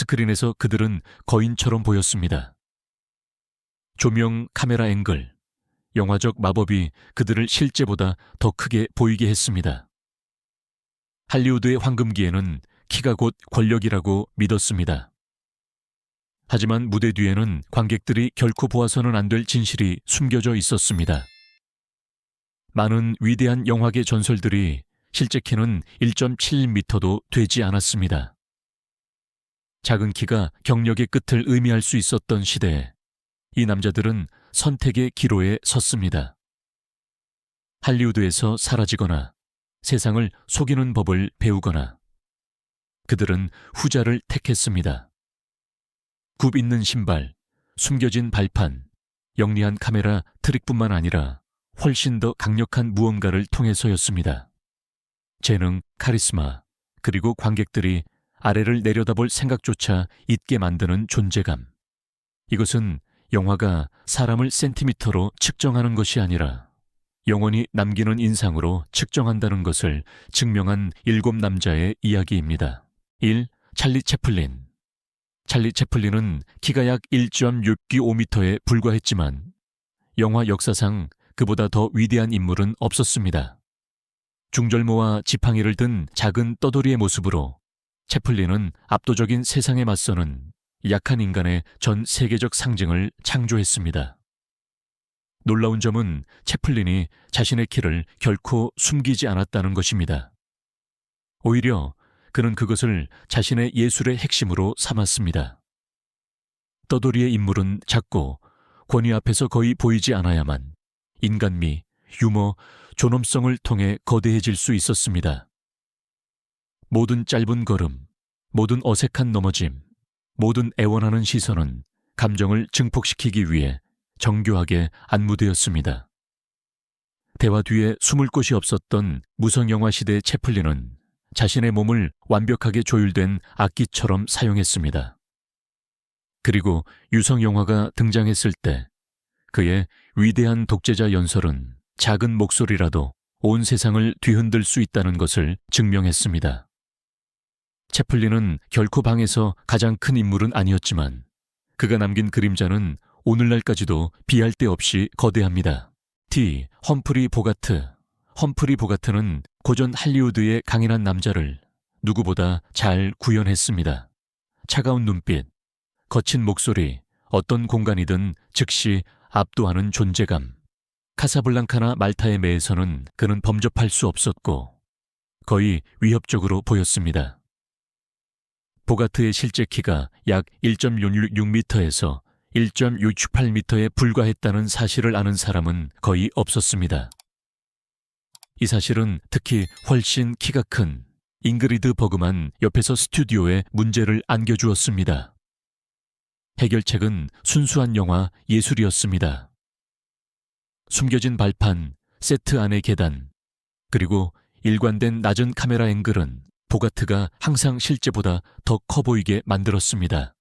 스크린에서 그들은 거인처럼 보였습니다. 조명, 카메라 앵글, 영화적 마법이 그들을 실제보다 더 크게 보이게 했습니다. 할리우드의 황금기에는 키가 곧 권력이라고 믿었습니다. 하지만 무대 뒤에는 관객들이 결코 보아서는 안 될 진실이 숨겨져 있었습니다. 많은 위대한 영화계 전설들이 실제 키는 1.7m도 되지 않았습니다. 작은 키가 경력의 끝을 의미할 수 있었던 시대에 이 남자들은 선택의 기로에 섰습니다. 할리우드에서 사라지거나 세상을 속이는 법을 배우거나 그들은 후자를 택했습니다. 굽 있는 신발, 숨겨진 발판, 영리한 카메라 트릭뿐만 아니라 훨씬 더 강력한 무언가를 통해서였습니다. 재능, 카리스마, 그리고 관객들이 아래를 내려다볼 생각조차 잊게 만드는 존재감. 이것은 영화가 사람을 센티미터로 측정하는 것이 아니라 영원히 남기는 인상으로 측정한다는 것을 증명한 7남자의 이야기입니다. 1. 찰리 채플린. 찰리 채플린은 키가 약 1.65m에 불과했지만 영화 역사상 그보다 더 위대한 인물은 없었습니다. 중절모와 지팡이를 든 작은 떠돌이의 모습으로 채플린은 압도적인 세상에 맞서는 약한 인간의 전 세계적 상징을 창조했습니다. 놀라운 점은 채플린이 자신의 키를 결코 숨기지 않았다는 것입니다. 오히려 그는 그것을 자신의 예술의 핵심으로 삼았습니다. 떠돌이의 인물은 작고 권위 앞에서 거의 보이지 않아야만 인간미, 유머, 존엄성을 통해 거대해질 수 있었습니다. 모든 짧은 걸음, 모든 어색한 넘어짐, 모든 애원하는 시선은 감정을 증폭시키기 위해 정교하게 안무되었습니다. 대화 뒤에 숨을 곳이 없었던 무성영화 시대의 채플린은 자신의 몸을 완벽하게 조율된 악기처럼 사용했습니다. 그리고 유성영화가 등장했을 때 그의 위대한 독재자 연설은 작은 목소리라도 온 세상을 뒤흔들 수 있다는 것을 증명했습니다. 채플린은 결코 방에서 가장 큰 인물은 아니었지만 그가 남긴 그림자는 오늘날까지도 비할 데 없이 거대합니다. T. 험프리 보가트. 험프리 보가트는 고전 할리우드의 강인한 남자를 누구보다 잘 구현했습니다. 차가운 눈빛, 거친 목소리, 어떤 공간이든 즉시 압도하는 존재감. 카사블랑카나 말타의 매에서는 그는 범접할 수 없었고 거의 위협적으로 보였습니다. 보가트의 실제 키가 약 1.666m에서 1.668m에 불과했다는 사실을 아는 사람은 거의 없었습니다. 이 사실은 특히 훨씬 키가 큰 잉그리드 버그만 옆에서 스튜디오에 문제를 안겨주었습니다. 해결책은 순수한 영화 예술이었습니다. 숨겨진 발판, 세트 안의 계단, 그리고 일관된 낮은 카메라 앵글은 보가트가 항상 실제보다 더 커 보이게 만들었습니다.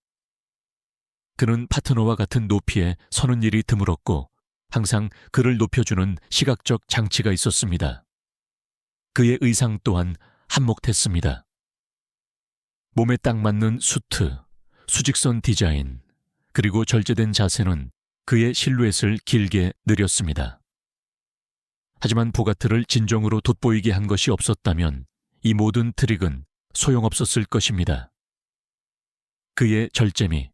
그는 파트너와 같은 높이에 서는 일이 드물었고 항상 그를 높여주는 시각적 장치가 있었습니다. 그의 의상 또한 한몫했습니다. 몸에 딱 맞는 수트, 수직선 디자인, 그리고 절제된 자세는 그의 실루엣을 길게 늘였습니다. 하지만 보가트를 진정으로 돋보이게 한 것이 없었다면 이 모든 트릭은 소용없었을 것입니다. 그의 절제미.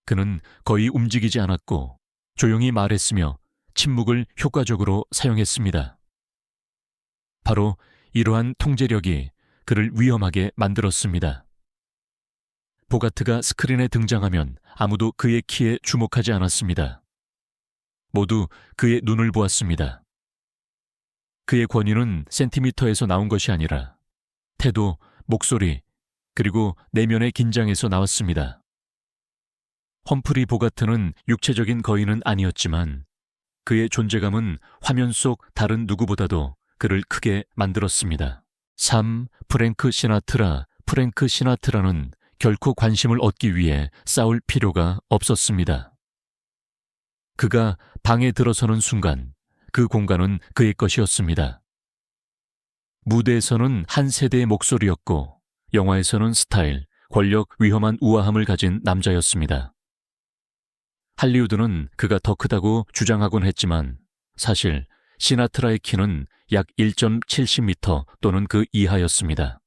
그는 거의 움직이지 않았고 조용히 말했으며 침묵을 효과적으로 사용했습니다. 바로 이러한 통제력이 그를 위험하게 만들었습니다. 보가트가 스크린에 등장하면 아무도 그의 키에 주목하지 않았습니다. 모두 그의 눈을 보았습니다. 그의 권위는 센티미터에서 나온 것이 아니라 태도, 목소리, 그리고 내면의 긴장에서 나왔습니다. 험프리 보가트는 육체적인 거인은 아니었지만 그의 존재감은 화면 속 다른 누구보다도 그를 크게 만들었습니다. 3. 프랭크 시나트라. 프랭크 시나트라는 결코 관심을 얻기 위해 싸울 필요가 없었습니다. 그가 방에 들어서는 순간 그 공간은 그의 것이었습니다. 무대에서는 한 세대의 목소리였고 영화에서는 스타일, 권력, 위험한 우아함을 가진 남자였습니다. 할리우드는 그가 더 크다고 주장하곤 했지만 사실 시나트라의 키는 약 1.70m 또는 그 이하였습니다.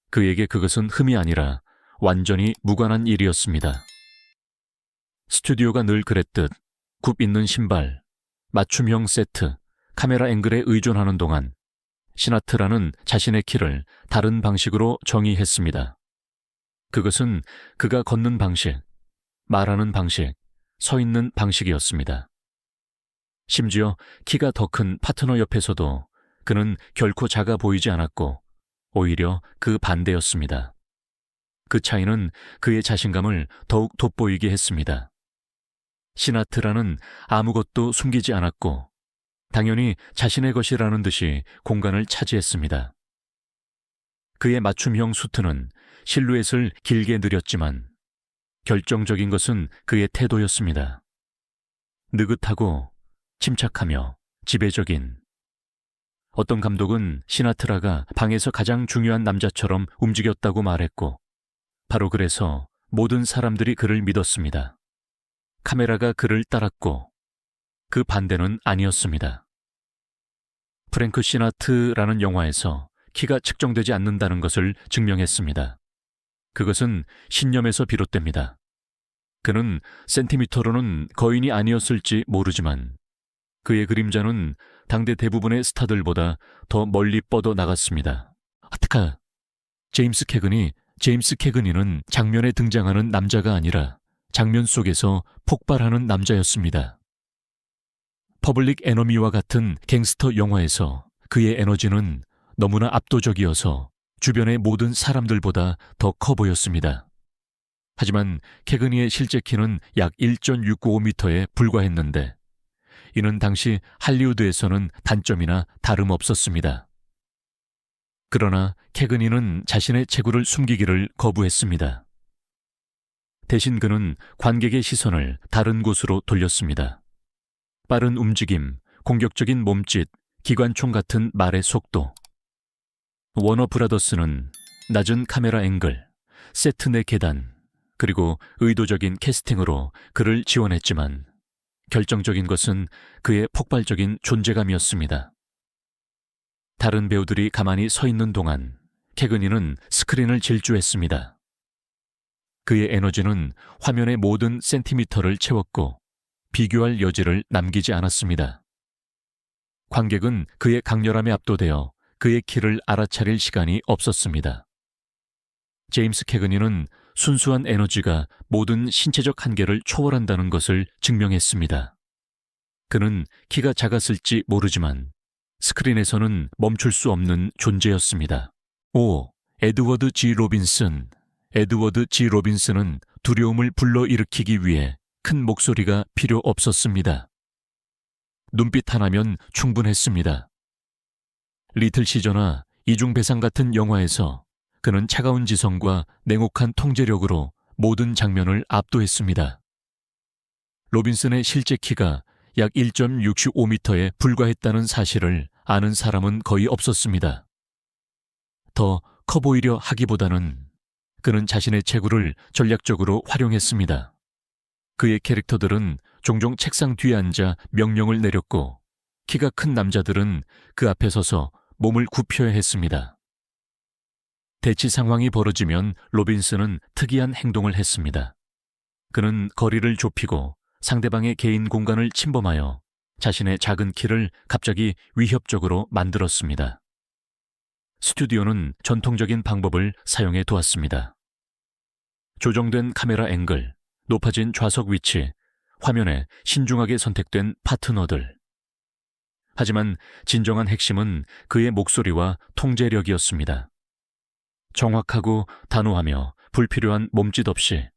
그에게 그것은 흠이 아니라 완전히 무관한 일이었습니다. 스튜디오가 늘 그랬듯 굽 있는 신발, 맞춤형 세트, 카메라 앵글에 의존하는 동안 시나트라는 자신의 키를 다른 방식으로 정의했습니다. 그것은 그가 걷는 방식, 말하는 방식, 서 있는 방식이었습니다. 심지어 키가 더 큰 파트너 옆에서도 그는 결코 작아 보이지 않았고 오히려 그 반대였습니다. 그 차이는 그의 자신감을 더욱 돋보이게 했습니다. 시나트라는 아무것도 숨기지 않았고 당연히 자신의 것이라는 듯이 공간을 차지했습니다. 그의 맞춤형 수트는 실루엣을 길게 늘였지만 결정적인 것은 그의 태도였습니다. 느긋하고 침착하며 지배적인. 어떤 감독은 시나트라가 방에서 가장 중요한 남자처럼 움직였다고 말했고 바로 그래서 모든 사람들이 그를 믿었습니다. 카메라가 그를 따랐고 그 반대는 아니었습니다. 프랭크 시나트라는 영화에서 키가 측정되지 않는다는 것을 증명했습니다. 그것은 신념에서 비롯됩니다. 그는 센티미터로는 거인이 아니었을지 모르지만 그의 그림자는 당대 대부분의 스타들보다 더 멀리 뻗어 나갔습니다. 특히 제임스 캐그니는 장면에 등장하는 남자가 아니라 장면 속에서 폭발하는 남자였습니다. 퍼블릭 에너미와 같은 갱스터 영화에서 그의 에너지는 너무나 압도적이어서 주변의 모든 사람들보다 더 커 보였습니다. 하지만 캐그니의 실제 키는 약 1.695m에 불과했는데 이는 당시 할리우드에서는 단점이나 다름없었습니다. 그러나 캐그니는 자신의 체구를 숨기기를 거부했습니다. 대신 그는 관객의 시선을 다른 곳으로 돌렸습니다. 빠른 움직임, 공격적인 몸짓, 기관총 같은 말의 속도. 워너 브라더스는 낮은 카메라 앵글, 세트 내 계단, 그리고 의도적인 캐스팅으로 그를 지원했지만 결정적인 것은 그의 폭발적인 존재감이었습니다. 다른 배우들이 가만히 서 있는 동안 캐그니는 스크린을 질주했습니다. 그의 에너지는 화면의 모든 센티미터를 채웠고 비교할 여지를 남기지 않았습니다. 관객은 그의 강렬함에 압도되어 그의 키를 알아차릴 시간이 없었습니다. 제임스 캐그니는 순수한 에너지가 모든 신체적 한계를 초월한다는 것을 증명했습니다. 그는 키가 작았을지 모르지만 스크린에서는 멈출 수 없는 존재였습니다. 에드워드 G. 로빈슨은 두려움을 불러일으키기 위해 큰 목소리가 필요 없었습니다. 눈빛 하나면 충분했습니다. 리틀 시저나 이중배상 같은 영화에서 그는 차가운 지성과 냉혹한 통제력으로 모든 장면을 압도했습니다. 로빈슨의 실제 키가 약 1.65m에 불과했다는 사실을 아는 사람은 거의 없었습니다. 더 커 보이려 하기보다는 그는 자신의 체구를 전략적으로 활용했습니다. 그의 캐릭터들은 종종 책상 뒤에 앉아 명령을 내렸고 키가 큰 남자들은 그 앞에 서서 몸을 굽혀야 했습니다. 대치 상황이 벌어지면 로빈슨은 특이한 행동을 했습니다. 그는 거리를 좁히고 상대방의 개인 공간을 침범하여 자신의 작은 키를 갑자기 위협적으로 만들었습니다. 스튜디오는 전통적인 방법을 사용해 두었습니다. 조정된 카메라 앵글, 높아진 좌석 위치, 화면에 신중하게 선택된 파트너들. 하지만 진정한 핵심은 그의 목소리와 통제력이었습니다. 정확하고 단호하며 불필요한 몸짓 없이.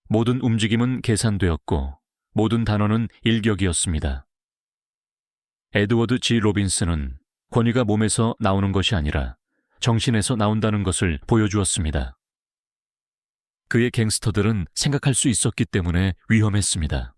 모든 움직임은 계산되었고 모든 단어는 일격이었습니다. 에드워드 G. 로빈슨은 권위가 몸에서 나오는 것이 아니라 정신에서 나온다는 것을 보여주었습니다. 그의 갱스터들은 생각할 수 있었기 때문에 위험했습니다.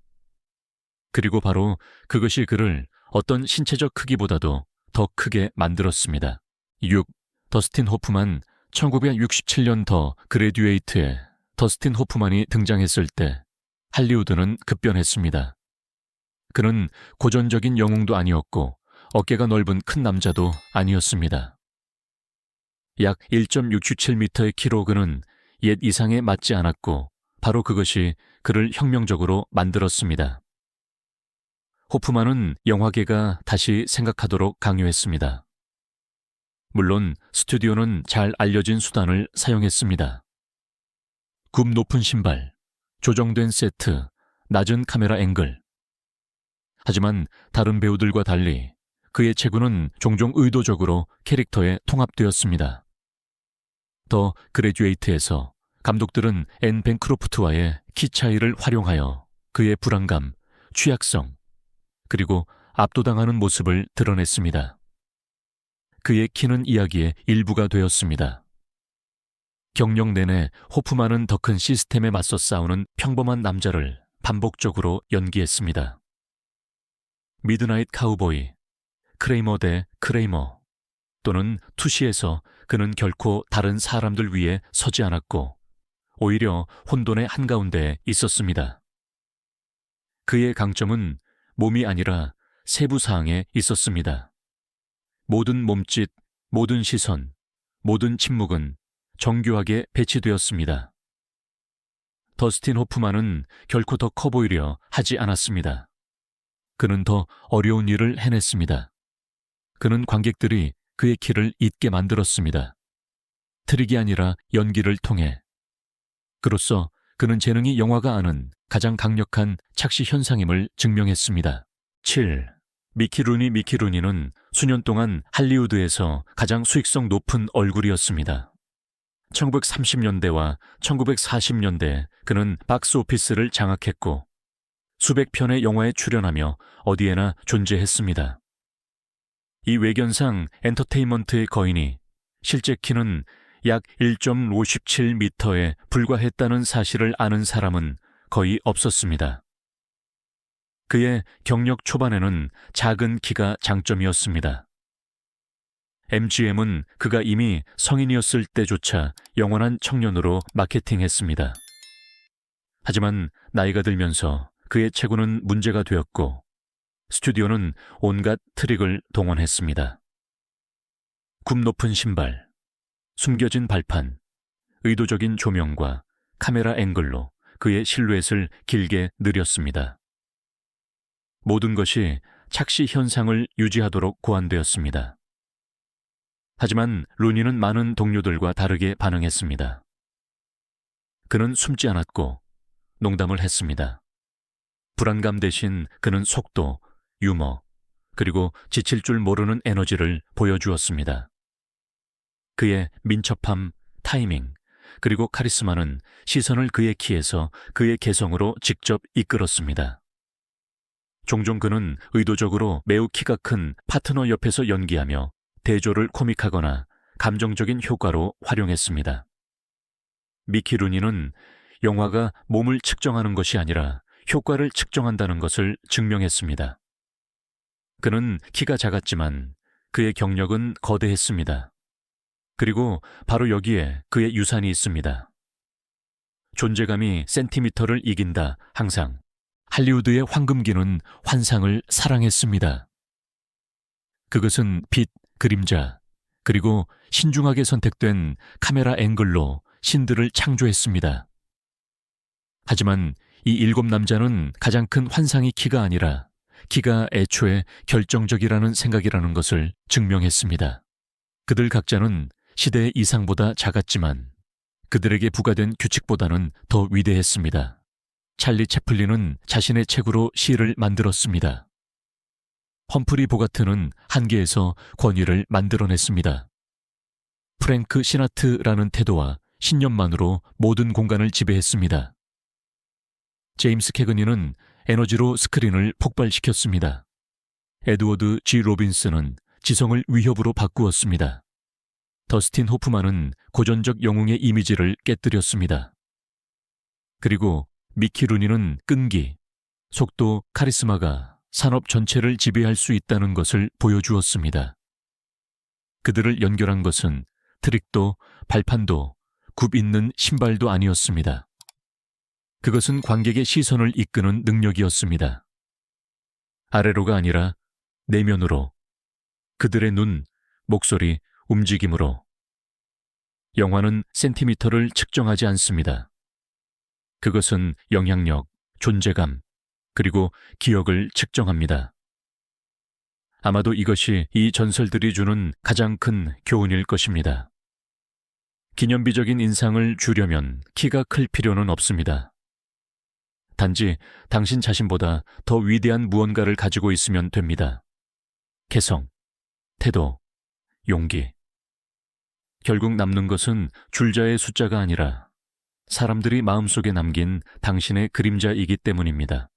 그리고 바로 그것이 그를 어떤 신체적 크기보다도 더 크게 만들었습니다. 6. 더스틴 호프만 1967년 더 그래듀에이트에 더스틴 호프만이 등장했을 때 할리우드는 급변했습니다. 그는 고전적인 영웅도 아니었고 어깨가 넓은 큰 남자도 아니었습니다. 약 1.697m의 키로 그는 옛 이상에 맞지 않았고 바로 그것이 그를 혁명적으로 만들었습니다. 호프만은 영화계가 다시 생각하도록 강요했습니다. 물론 스튜디오는 잘 알려진 수단을 사용했습니다. 굽 높은 신발, 조정된 세트, 낮은 카메라 앵글. 하지만 다른 배우들과 달리 그의 체구는 종종 의도적으로 캐릭터에 통합되었습니다. 더 그래듀에이트에서 감독들은 앤 벤크로프트와의 키 차이를 활용하여 그의 불안감, 취약성, 그리고 압도당하는 모습을 드러냈습니다. 그의 키는 이야기의 일부가 되었습니다. 경력 내내 호프만은 더 큰 시스템에 맞서 싸우는 평범한 남자를 반복적으로 연기했습니다. 미드나잇 카우보이, 크레이머 대 크레이머 또는 투시에서 그는 결코 다른 사람들 위에 서지 않았고 오히려 혼돈의 한가운데에 있었습니다. 그의 강점은 몸이 아니라 세부 사항에 있었습니다. 모든 몸짓, 모든 시선, 모든 침묵은 정교하게 배치되었습니다. 더스틴 호프만은 결코 더 커 보이려 하지 않았습니다. 그는 더 어려운 일을 해냈습니다. 그는 관객들이 그의 키를 잊게 만들었습니다. 트릭이 아니라 연기를 통해. 그로써 그는 재능이 영화가 아는 가장 강력한 착시 현상임을 증명했습니다. 7. 미키 루니는 수년 동안 할리우드에서 가장 수익성 높은 얼굴이었습니다. 1930년대와 1940년대 그는 박스 오피스를 장악했고 수백 편의 영화에 출연하며 어디에나 존재했습니다. 이 외견상 엔터테인먼트의 거인이 실제 키는 약 1.57m에 불과했다는 사실을 아는 사람은 거의 없었습니다. 그의 경력 초반에는 작은 키가 장점이었습니다. MGM은 그가 이미 성인이었을 때조차 영원한 청년으로 마케팅했습니다. 하지만 나이가 들면서 그의 체구는 문제가 되었고 스튜디오는 온갖 트릭을 동원했습니다. 굽 높은 신발, 숨겨진 발판, 의도적인 조명과 카메라 앵글로 그의 실루엣을 길게 늘렸습니다. 모든 것이 착시 현상을 유지하도록 고안되었습니다. 하지만 루니는 많은 동료들과 다르게 반응했습니다. 그는 숨지 않았고 농담을 했습니다. 불안감 대신 그는 속도, 유머, 그리고 지칠 줄 모르는 에너지를 보여주었습니다. 그의 민첩함, 타이밍, 그리고 카리스마는 시선을 그의 키에서 그의 개성으로 직접 이끌었습니다. 종종 그는 의도적으로 매우 키가 큰 파트너 옆에서 연기하며 대조를 코믹하거나 감정적인 효과로 활용했습니다. 미키 루니는 영화가 몸을 측정하는 것이 아니라 효과를 측정한다는 것을 증명했습니다. 그는 키가 작았지만 그의 경력은 거대했습니다. 그리고 바로 여기에 그의 유산이 있습니다. 존재감이 센티미터를 이긴다, 항상. 할리우드의 황금기는 환상을 사랑했습니다. 그것은 빛, 그림자, 그리고 신중하게 선택된 카메라 앵글로 신들을 창조했습니다. 하지만 이 7남자는 가장 큰 환상이 키가 아니라 키가 애초에 결정적이라는 생각이라는 것을 증명했습니다. 그들 각자는 시대의 이상보다 작았지만 그들에게 부과된 규칙보다는 더 위대했습니다. 찰리 채플린은 자신의 책으로 시를 만들었습니다. 험프리 보가트는 한계에서 권위를 만들어냈습니다. 프랭크 시나트라는 태도와 신념만으로 모든 공간을 지배했습니다. 제임스 캐그니는 에너지로 스크린을 폭발시켰습니다. 에드워드 G. 로빈스는 지성을 위협으로 바꾸었습니다. 더스틴 호프만은 고전적 영웅의 이미지를 깨뜨렸습니다. 그리고 미키 루니는 끈기, 속도, 카리스마가 산업 전체를 지배할 수 있다는 것을 보여주었습니다. 그들을 연결한 것은 트릭도 발판도 굽 있는 신발도 아니었습니다. 그것은 관객의 시선을 이끄는 능력이었습니다. 아래로가 아니라 내면으로, 그들의 눈, 목소리, 움직임으로. 영화는 센티미터를 측정하지 않습니다. 그것은 영향력, 존재감, 그리고 기억을 측정합니다. 아마도 이것이 이 전설들이 주는 가장 큰 교훈일 것입니다. 기념비적인 인상을 주려면 키가 클 필요는 없습니다. 단지 당신 자신보다 더 위대한 무언가를 가지고 있으면 됩니다. 개성, 태도, 용기. 결국 남는 것은 줄자의 숫자가 아니라 사람들이 마음속에 남긴 당신의 그림자이기 때문입니다.